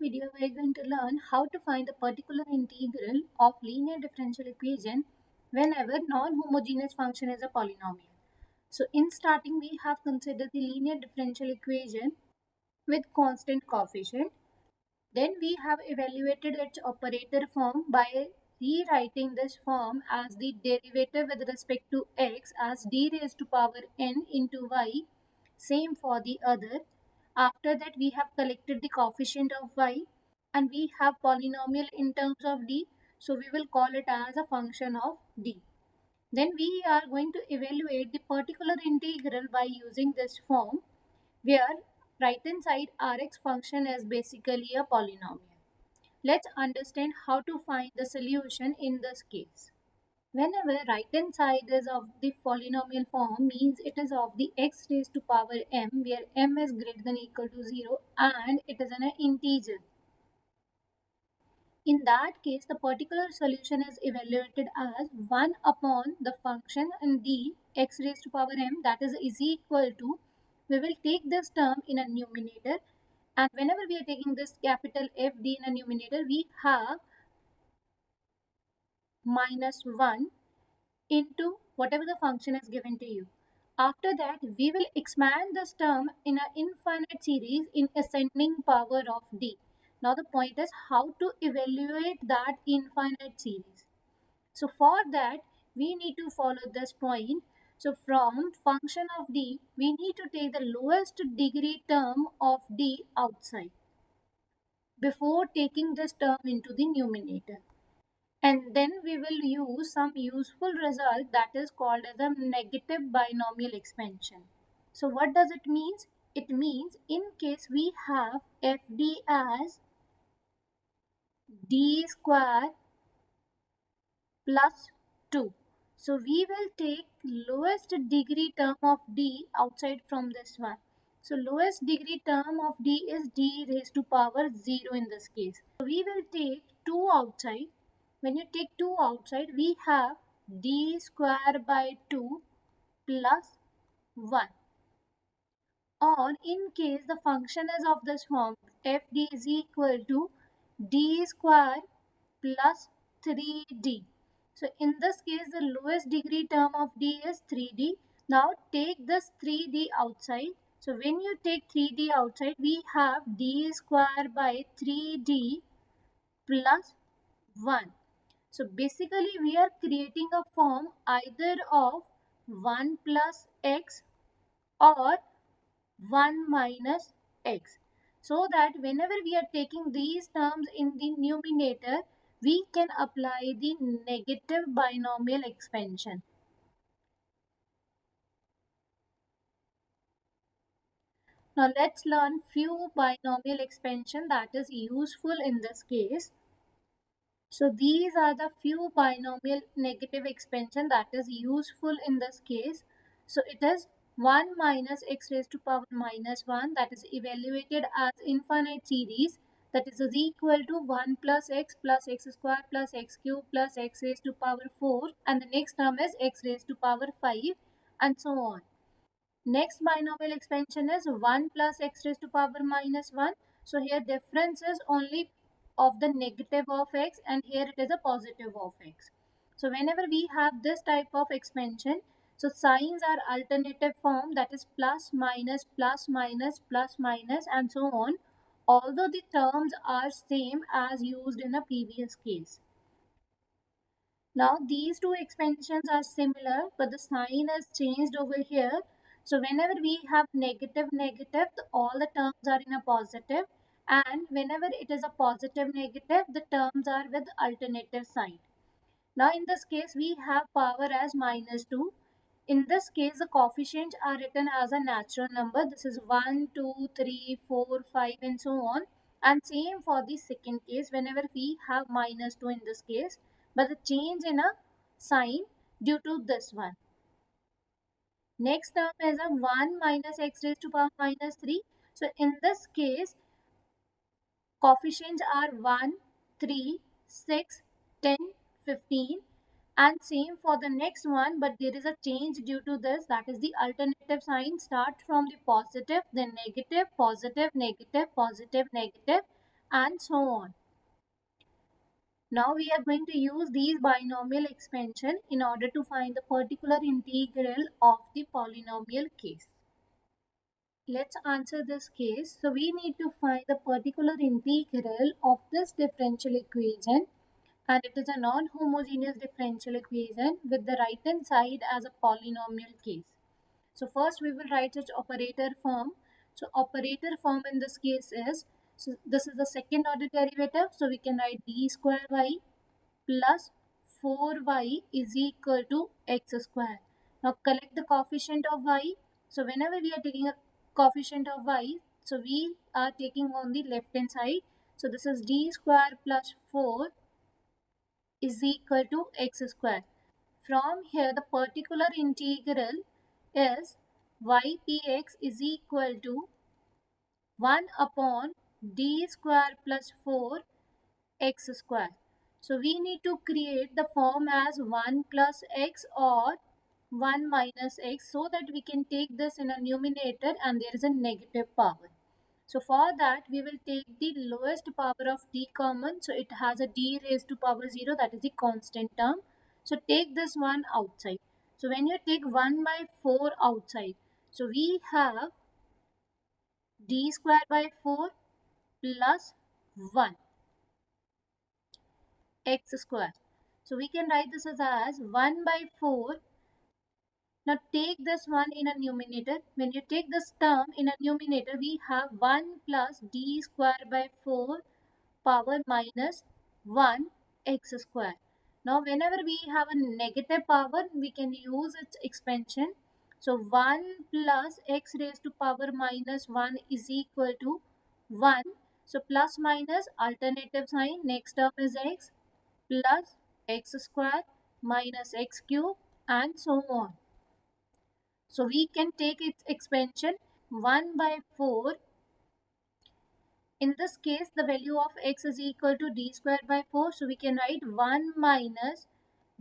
video, we are going to learn how to find the particular integral of linear differential equation whenever non-homogeneous function is a polynomial. So in starting, we have considered the linear differential equation with constant coefficient. Then we have evaluated its operator form by rewriting this form as the derivative with respect to x as d raised to power n into y. Same for the other. After that, we have collected the coefficient of y and we have polynomial in terms of d. So we will call it as a function of d. Then we are going to evaluate the particular integral by using this form where right hand side Rx function is basically a polynomial. Let's understand how to find the solution in this case. Whenever right hand side is of the polynomial form means it is of the x raised to power m where m is greater than or equal to 0 and it is an integer. In that case, the particular solution is evaluated as 1 upon the function in d x raised to power m, that is equal to, we will take this term in a numerator, and whenever we are taking this capital FD in a numerator, we have minus 1 into whatever the function is given to you. After that, we will expand this term in an infinite series in ascending power of d. Now the point is how to evaluate that infinite series. So for that, we need to follow this point. So from function of d, we need to take the lowest degree term of d outside before taking this term into the numerator. And then we will use some useful result that is called as a negative binomial expansion. So what does it mean? It means in case we have fd as d square plus 2. So we will take lowest degree term of d outside from this one. So lowest degree term of d is d raised to power 0 in this case. So we will take 2 outside. When you take 2 outside, we have d square by 2 plus 1. Or in case the function is of this form, fd is equal to d square plus 3d. So in this case, the lowest degree term of d is 3d. Now take this 3d outside. So when you take 3d outside, we have d square by 3d plus 1. So basically we are creating a form either of 1 plus x or 1 minus x. So that whenever we are taking these terms in the numerator, we can apply the negative binomial expansion. Now let's learn few binomial expansion that is useful in this case. So these are the few binomial negative expansion that is useful in this case. So it is 1 minus x raised to power minus 1 that is evaluated as infinite series, that is equal to 1 plus x square plus x cube plus x raised to power 4, and the next term is x raised to power 5 and so on. Next binomial expansion is 1 plus x raised to power minus 1. So here difference is only of the negative of x and here it is a positive of x. So whenever we have this type of expansion, so signs are alternative form, that is plus minus and so on, although the terms are same as used in a previous case. Now these two expansions are similar but the sign is changed over here. So whenever we have negative, all the terms are in a positive, and whenever it is a positive negative, the terms are with alternative sign. Now in this case we have power as minus 2. In this case the coefficients are written as a natural number. This is 1, 2, 3, 4, 5 and so on. And same for the second case whenever we have minus 2 in this case, but the change in a sign due to this one. Next term is a 1 minus x raised to power minus 3. So in this case coefficients are 1, 3, 6, 10, 15, and same for the next one, but there is a change due to this, that is the alternative sign start from the positive then negative, positive, negative, positive, negative, and so on. Now we are going to use these binomial expansion in order to find the particular integral of the polynomial case. Let's answer this case. So we need to find the particular integral of this differential equation, and it is a non-homogeneous differential equation with the right hand side as a polynomial case. So first we will write its operator form. So operator form in this case is, so this is the second order derivative, so we can write d square y plus 4y is equal to x square. Now collect the coefficient of y. So whenever we are taking a coefficient of y, so we are taking on the left hand side. So this is d square plus 4 is equal to x square. From here the particular integral is ypx is equal to 1 upon d square plus 4 x square. So we need to create the form as 1 plus x or 1 minus x, so that we can take this in a numerator and there is a negative power. So for that we will take the lowest power of d common. So it has a d raised to power 0, that is the constant term. So take this one outside. So when you take 1 by 4 outside, so we have d square by 4 plus 1 x square. So we can write this as 1 by 4. Now take this one in a numerator. When you take this term in a numerator, we have 1 plus d square by 4 power minus 1 x square. Now whenever we have a negative power, we can use its expansion. So 1 plus x raised to power minus 1 is equal to 1. So plus minus alternative sign, next term is x plus x square minus x cube and so on. So we can take its expansion 1 by 4. In this case, the value of x is equal to d square by 4. So we can write 1 minus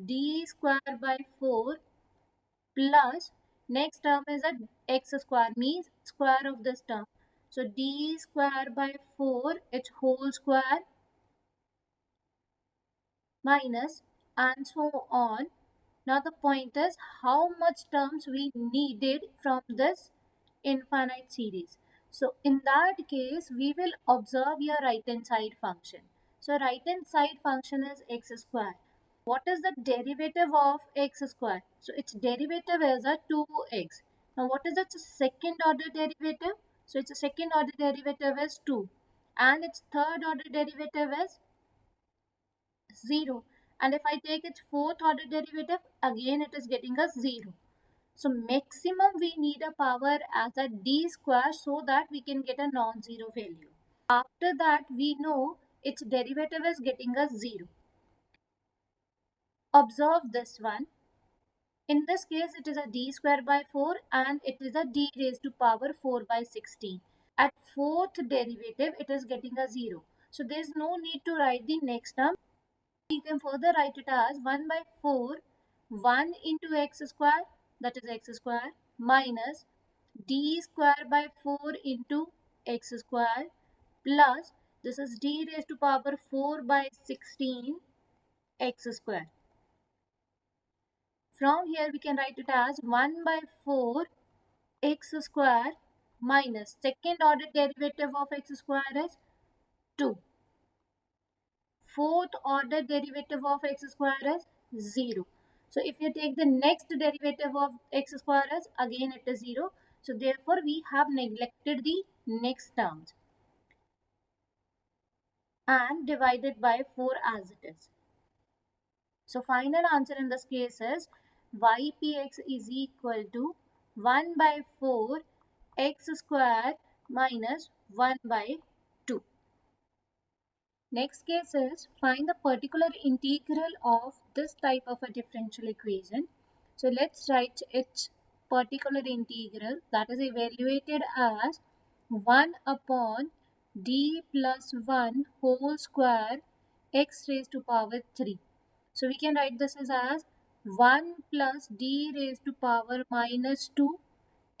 d square by 4 plus next term is a x square, means square of this term. So d square by 4 its whole square minus and so on. Now the point is how much terms we needed from this infinite series. So in that case, we will observe your right hand side function. So right hand side function is x square. What is the derivative of x square? So its derivative is a 2x. Now what is its second order derivative? So its second order derivative is 2. And its third order derivative is 0. And if I take its fourth order derivative, again it is getting us 0. So maximum we need a power as a d square so that we can get a non-zero value. After that we know its derivative is getting us 0. Observe this one. In this case it is a d square by 4 and it is a d raised to power 4 by 16. At fourth derivative it is getting a 0. So there is no need to write the next term. You can further write it as 1 by 4 1 into x square, that is x square, minus d square by 4 into x square plus this is d raised to power 4 by 16 x square. From here we can write it as 1 by 4 x square minus second order derivative of x square is 2. Fourth order derivative of x square is 0. So if you take the next derivative of x square is, again it is 0. So therefore we have neglected the next terms and divided by 4 as it is. So final answer in this case is ypx is equal to 1 by 4 x square minus 1 by 2. Next case is find the particular integral of this type of a differential equation. So let's write its particular integral, that is evaluated as 1 upon d plus 1 whole square x raised to power 3. So we can write this as 1 plus d raised to power minus 2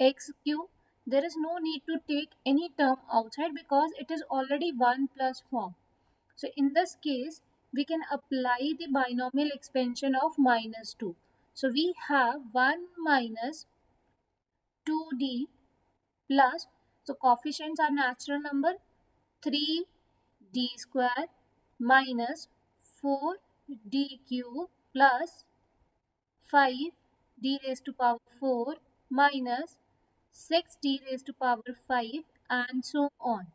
x cube. there is no need to take any term outside because it is already 1 plus form. So in this case, we can apply the binomial expansion of minus 2. So we have 1 minus 2d plus, so coefficients are natural number, 3d square minus 4d cube plus 5d raised to power 4 minus 6d raised to power 5 and so on,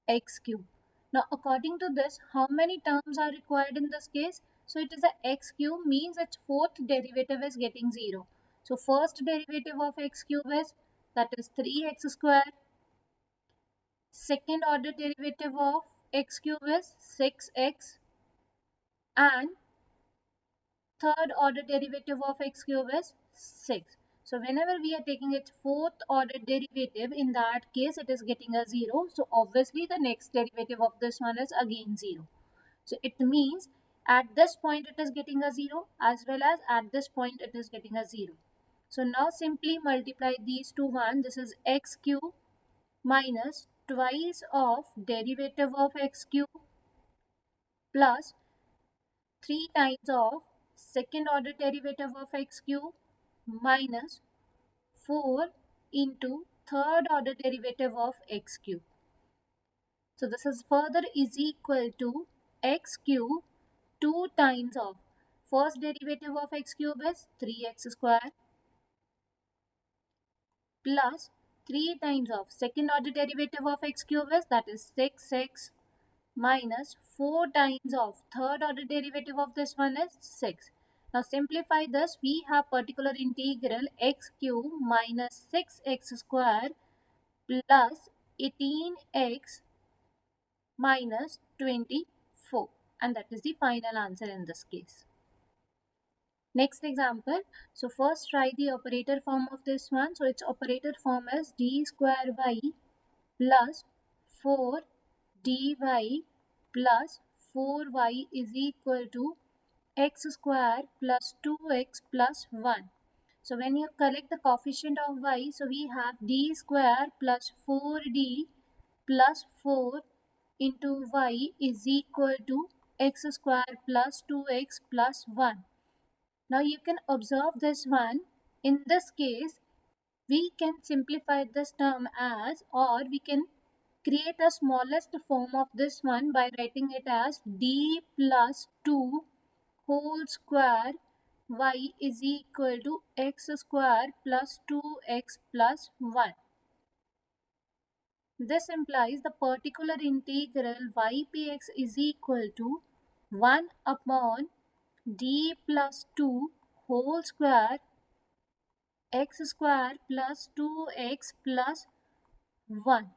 x cube. Now according to this, how many terms are required in this case? So it is a x cube, means its fourth derivative is getting 0. So first derivative of x cube is, that is 3x square. Second order derivative of x cube is 6x, and third order derivative of x cube is 6. So whenever we are taking its fourth order derivative, in that case it is getting a 0. So obviously the next derivative of this one is again 0. So it means at this point it is getting a 0, as well as at this point it is getting a 0. So now simply multiply these two ones. This is x cube minus twice of derivative of x cube plus 3 times of second order derivative of x cube minus 4 into third order derivative of x cube. So this is further is equal to x cube 2 times of first derivative of x cube is 3x square plus 3 times of second order derivative of x cube is, that is 6x, minus 4 times of third order derivative of this one is 6. Now simplify this, we have particular integral x cube minus 6x square plus 18x minus 24, and that is the final answer in this case. Next example, so first try the operator form of this one. So its operator form is d square y plus 4 dy plus 4y is equal to x square plus 2x plus 1. So when you collect the coefficient of y, so we have d square plus 4d plus 4 into y is equal to x square plus 2x plus 1. Now you can observe this one. In this case, we can simplify this term as, or we can create a smallest form of this one by writing it as d plus 2 whole square y is equal to x square plus 2x plus 1. This implies the particular integral ypx is equal to 1 upon d plus 2 whole square x square plus 2x plus 1.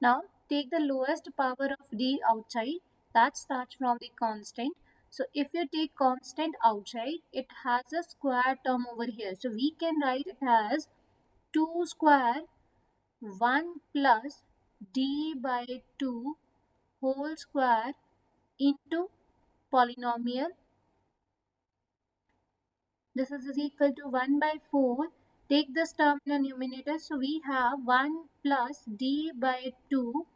Now take the lowest power of d outside, that starts from the constant. So if you take constant outside, it has a square term over here. So we can write it as 2 square 1 plus d by 2 whole square into polynomial. This is equal to 1 by 4. Take this term in the numerator. So we have 1 plus d by 2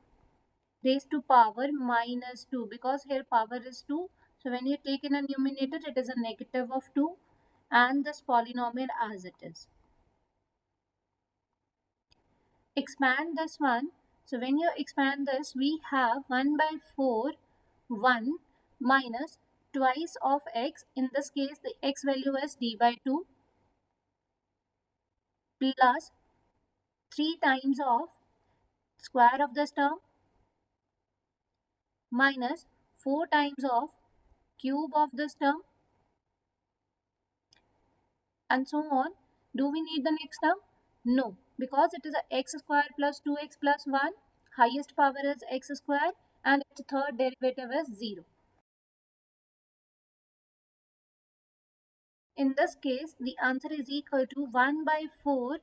raised to power minus 2, because here power is 2. So when you take in a numerator, it is a negative of 2, and this polynomial as it is. Expand this one. So when you expand this, we have 1 by 4, 1 minus twice of x. In this case, the x value is d by 2 plus 3 times of square of this term minus 4 times of cube of this term and so on. Do we need the next term? No, because it is a x square plus 2x plus 1. Highest power is x square and its third derivative is 0. In this case, the answer is equal to 1 by 4,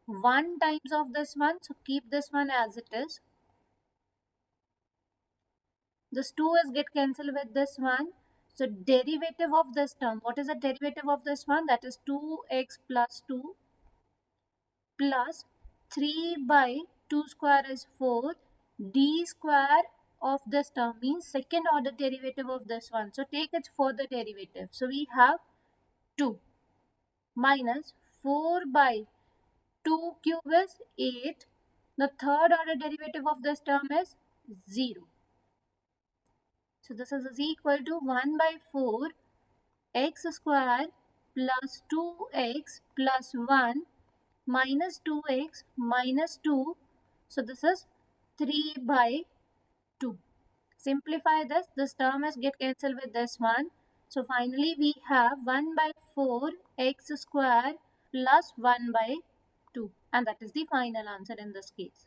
1 times of this one. So keep this one as it is. This 2 is get cancelled with this one. So derivative of this term, what is the derivative of this one? That is 2x plus 2 plus 3 by 2 square is 4. D square of this term means second order derivative of this one. So take its further derivative. So we have 2 minus 4 by 2 cube is 8. The third order derivative of this term is 0. So this is equal to 1 by 4 x square plus 2x plus 1 minus 2x minus 2. So this is 3 by 2. Simplify this term is get cancelled with this one. So finally we have 1 by 4 x square plus 1 by 2, and that is the final answer in this case.